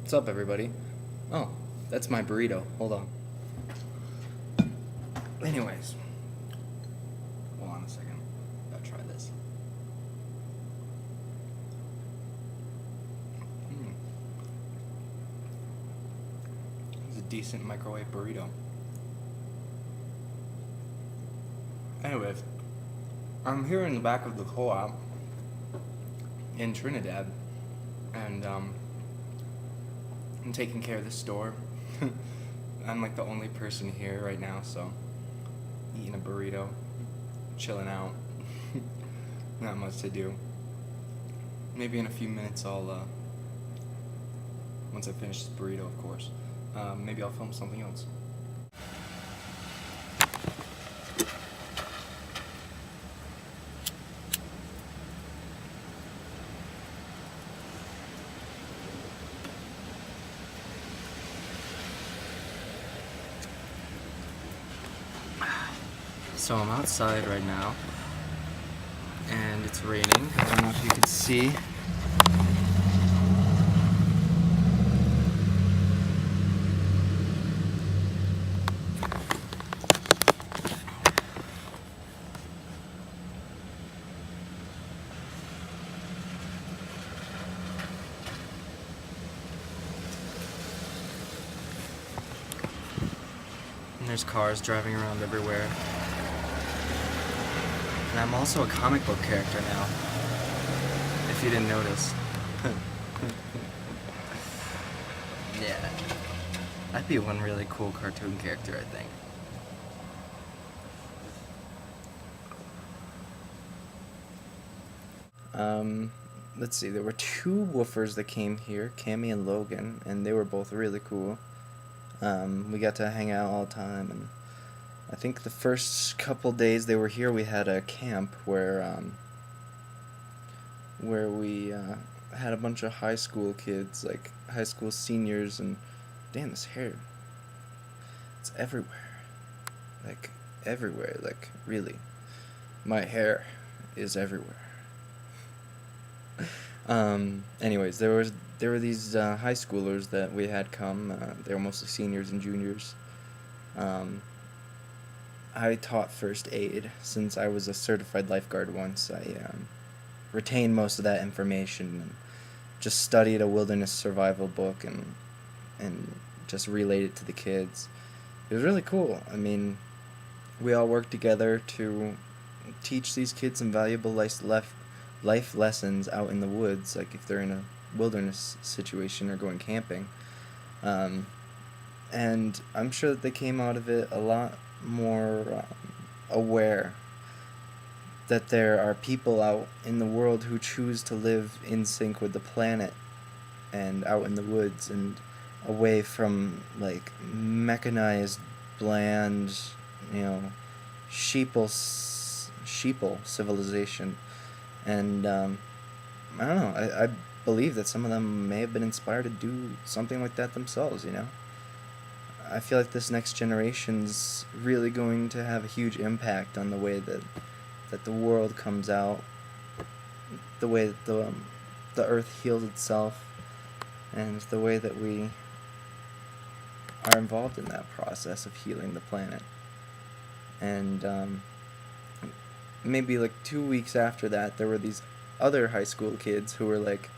What's up, everybody? Oh, that's my burrito. Hold on. Anyways, hold on a second. Gotta try this. It's a decent microwave burrito. Anyways, I'm here in the back of the co-op in Trinidad, and I'm taking care of the store. I'm like the only person here right now, so eating a burrito, chilling out. Not much to do. Maybe in a few minutes I'll, once I finish this burrito, of course, maybe I'll film something else. So I'm outside right now, and it's raining. I don't know if you can see. And there's cars driving around everywhere. And I'm also a comic book character now, if you didn't notice. Yeah. I'd be one really cool cartoon character, I think. Let's see, there were two woofers that came here, Cammy and Logan, and they were both really cool. We got to hang out all the time, and I think the first couple days they were here, we had a camp where we had a bunch of high school kids, like high school seniors, and damn, this hair, it's everywhere, like really, my hair is everywhere. Anyways, there were these high schoolers that we had come. They were mostly seniors and juniors. I taught first aid since I was a certified lifeguard once. I retained most of that information and just studied a wilderness survival book and just relayed it to the kids. It was really cool. I mean, we all worked together to teach these kids some valuable life lessons out in the woods, like if they're in a wilderness situation or going camping. And I'm sure that they came out of it a lot more aware that there are people out in the world who choose to live in sync with the planet and out in the woods and away from like mechanized, bland, sheeple civilization. And I don't know, I believe that some of them may have been inspired to do something like that themselves, I feel like this next generation's really going to have a huge impact on the way that the world comes out, the way that the earth heals itself, and the way that we are involved in that process of healing the planet. And maybe like 2 weeks after that, there were these other high school kids who were like,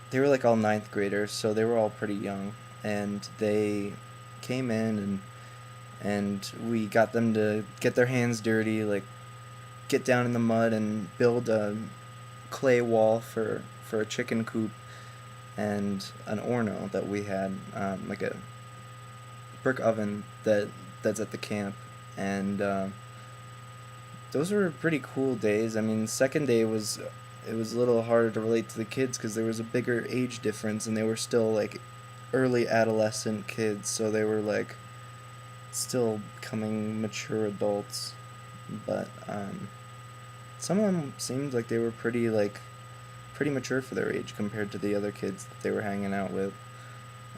they were like all ninth graders, so they were all pretty young, and they came in and we got them to get their hands dirty, like get down in the mud and build a clay wall for a chicken coop and an Orno that we had, like a brick oven that's at the camp. And those were pretty cool days. I mean, second day was a little harder to relate to the kids because there was a bigger age difference, and they were still like early adolescent kids, so they were like still becoming mature adults. But some of them seemed like they were pretty mature for their age compared to the other kids that they were hanging out with.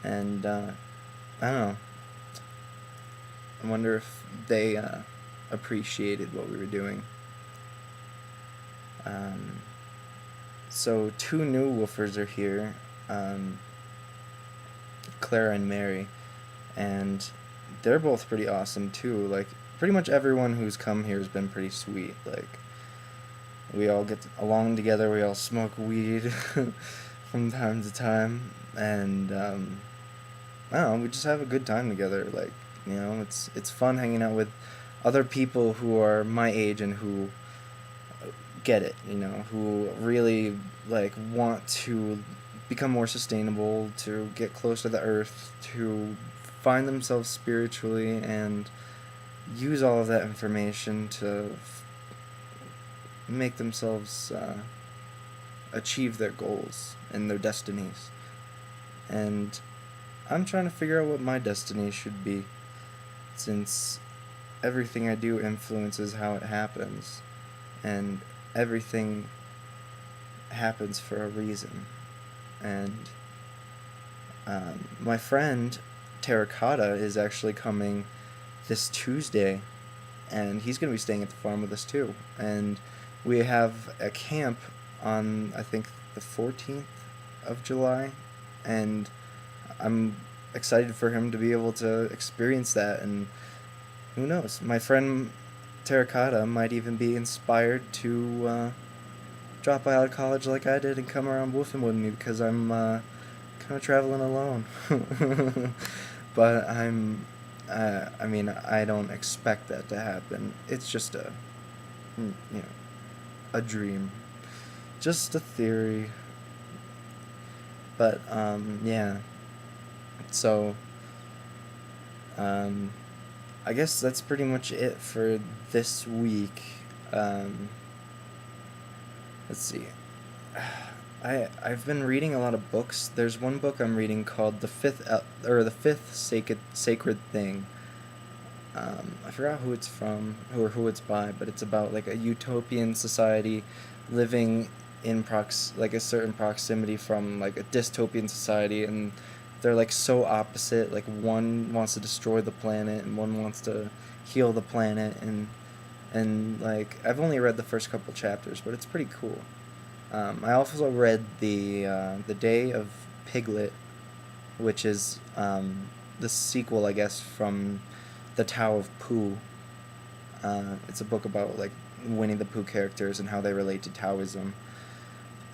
And I don't know, I wonder if they appreciated what we were doing. So 2 new woofers are here. Clara and Mary, and they're both pretty awesome too. Like pretty much everyone who's come here has been pretty sweet. Like we all get along together. We all smoke weed from time to time, and I don't know. We just have a good time together. Like it's fun hanging out with other people who are my age and who get it. Who really like want to become more sustainable, to get close to the earth, to find themselves spiritually, and use all of that information to make themselves achieve their goals and their destinies. And I'm trying to figure out what my destiny should be, since everything I do influences how it happens, and everything happens for a reason. And my friend Terracotta is actually coming this Tuesday, and he's going to be staying at the farm with us too. And we have a camp on, I think, the 14th of July, and I'm excited for him to be able to experience that. And who knows, my friend Terracotta might even be inspired to drop out of college like I did and come around woofing with me, because I'm kind of traveling alone. But I mean, I don't expect that to happen. It's just a dream, just a theory. But yeah. So I guess that's pretty much it for this week. Let's see. I've been reading a lot of books. There's one book I'm reading called the Fifth Sacred Thing. I forgot who it's from or who it's by, but it's about like a utopian society living in like a certain proximity from like a dystopian society, and they're like so opposite. Like one wants to destroy the planet and one wants to heal the planet, and like I've only read the first couple chapters, but it's pretty cool. I also read the Day of Piglet, which is the sequel, I guess, from the Tao of Pooh. It's a book about like Winnie the Pooh characters and how they relate to Taoism,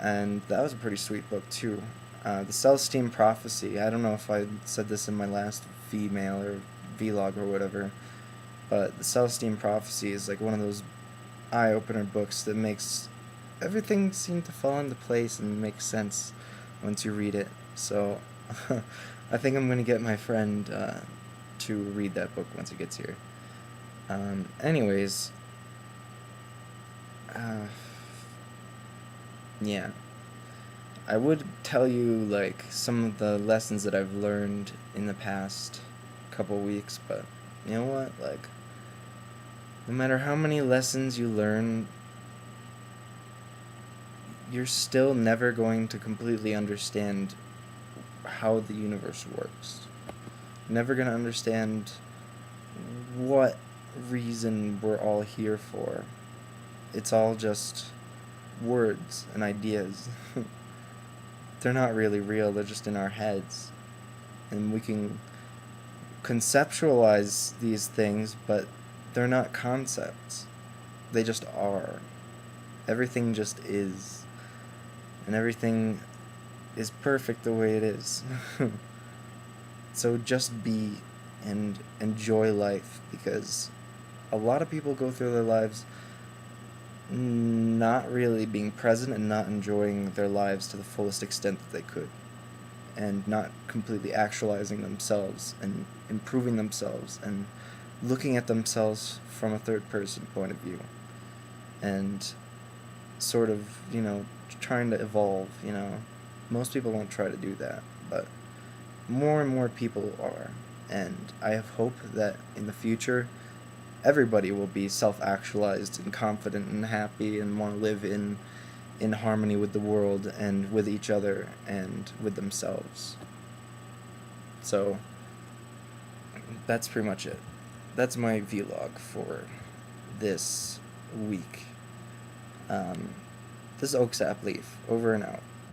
and that was a pretty sweet book too. The Celestine Prophecy. I don't know if I said this in my last Vmail or vlog or whatever, but the Celestine Prophecy is like one of those eye-opener books that makes everything seem to fall into place and make sense once you read it. So I think I'm going to get my friend to read that book once he gets here. Anyways, yeah. I would tell you like some of the lessons that I've learned in the past couple weeks, but you know what? Like, no matter how many lessons you learn, you're still never going to completely understand how the universe works. Never going to understand what reason we're all here for. It's all just words and ideas. They're not really real, they're just in our heads. And we can conceptualize these things, but they're not concepts. They just are. Everything just is. And everything is perfect the way it is. So just be and enjoy life, because a lot of people go through their lives not really being present and not enjoying their lives to the fullest extent that they could, and not completely actualizing themselves and improving themselves and looking at themselves from a third person point of view, and sort of, trying to evolve. Most people don't try to do that, but more and more people are, and I have hope that in the future everybody will be self-actualized and confident and happy and want to live in harmony with the world and with each other and with themselves. So that's pretty much it. That's my vlog for this week. This is Oaksap Leaf, over and out.